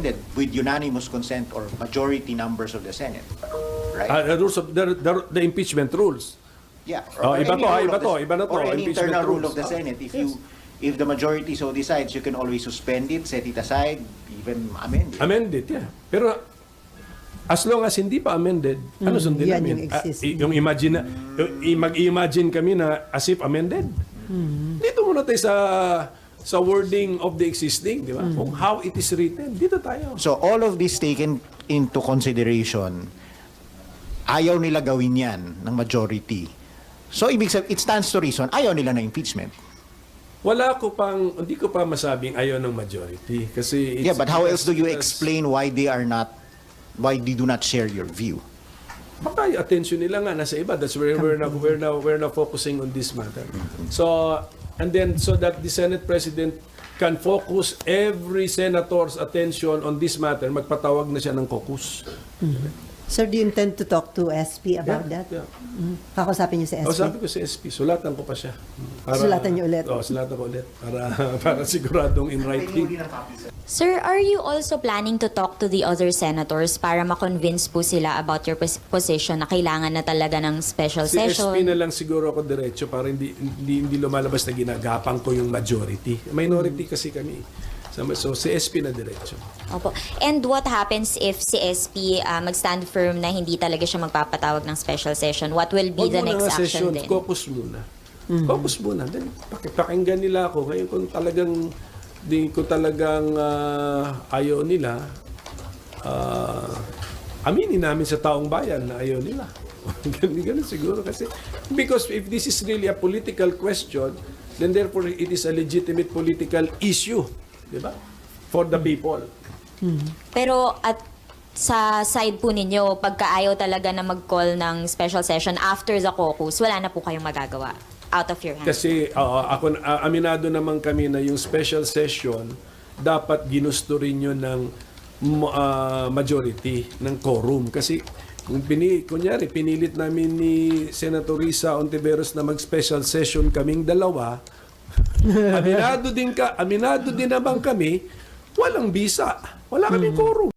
suspended with unanimous consent or majority numbers of the Senate. Right? The rules of the impeachment rules. Yeah. Iba to, any iba rule of to, the- iba na to, Or any impeachment internal rule rules. of the Senate. If the majority so decides, you can always suspend it, set it aside, even amend it. Amended, yeah. Pero as long as hindi pa amended, ano sundin yan namin? yung existing. Yung imagine na, mag-imagine kami na as if amended. Dito muna tayo sa wording of the existing, di ba? Kung how it is written, dito tayo. So all of this taken into consideration, ayaw nila gawin yan ng majority. So ibig sabihin, it stands to reason, ayaw nila na impeachment. Hindi ko pa masabing ayaw ng majority. Kasi Yeah, but how else do you because- explain why they do not share your view? Baka yung attention nila nga nasa iba. That's where we're now focusing on this matter. So, and then so that the Senate President can focus every senator's attention on this matter, magpatawag na siya ng caucus. Sir, do you intend to talk to SP about that? Yeah. Kakausapin niyo si SP? Sabi ko sa SP, sulatan ko pa siya. Sulatan niyo ulit? Sulatan ko ulit. Para siguradong in writing. Sir, are you also planning to talk to the other senators para ma-convince po sila about your position na kailangan na talaga ng special Si session? SP na lang siguro ako diretso para hindi lumalabas na ginagapang ko yung majority. Minority kasi kami. So si SP na diretso. Opo. And what happens if si SP mag-stand firm na hindi talaga siya magpapatawag ng special session? What will be Huwag the muna next nga action session, then? caucus muna. Caucus muna. Then, pakinggan nila ako. Ngayon kung talagang ayaw nila, aminin namin sa taong bayan na ayaw nila. Ganun siguro kasi. Because if this is really a political question, then therefore it is a legitimate political issue. Di ba? For the people. Pero at sa side po ninyo, pagkaayaw talaga na mag-call ng special session after the caucus, wala na po kayong magagawa out of your hands. Kasi aminado naman kami na yung special session dapat ginusto rin yun ng majority, ng quorum. Kasi kung kunyari, pinilit namin ni Senator Risa Ontiveros na mag-special session kaming dalawa, aminado din naman kami, walang bisa. Wala kaming quorum.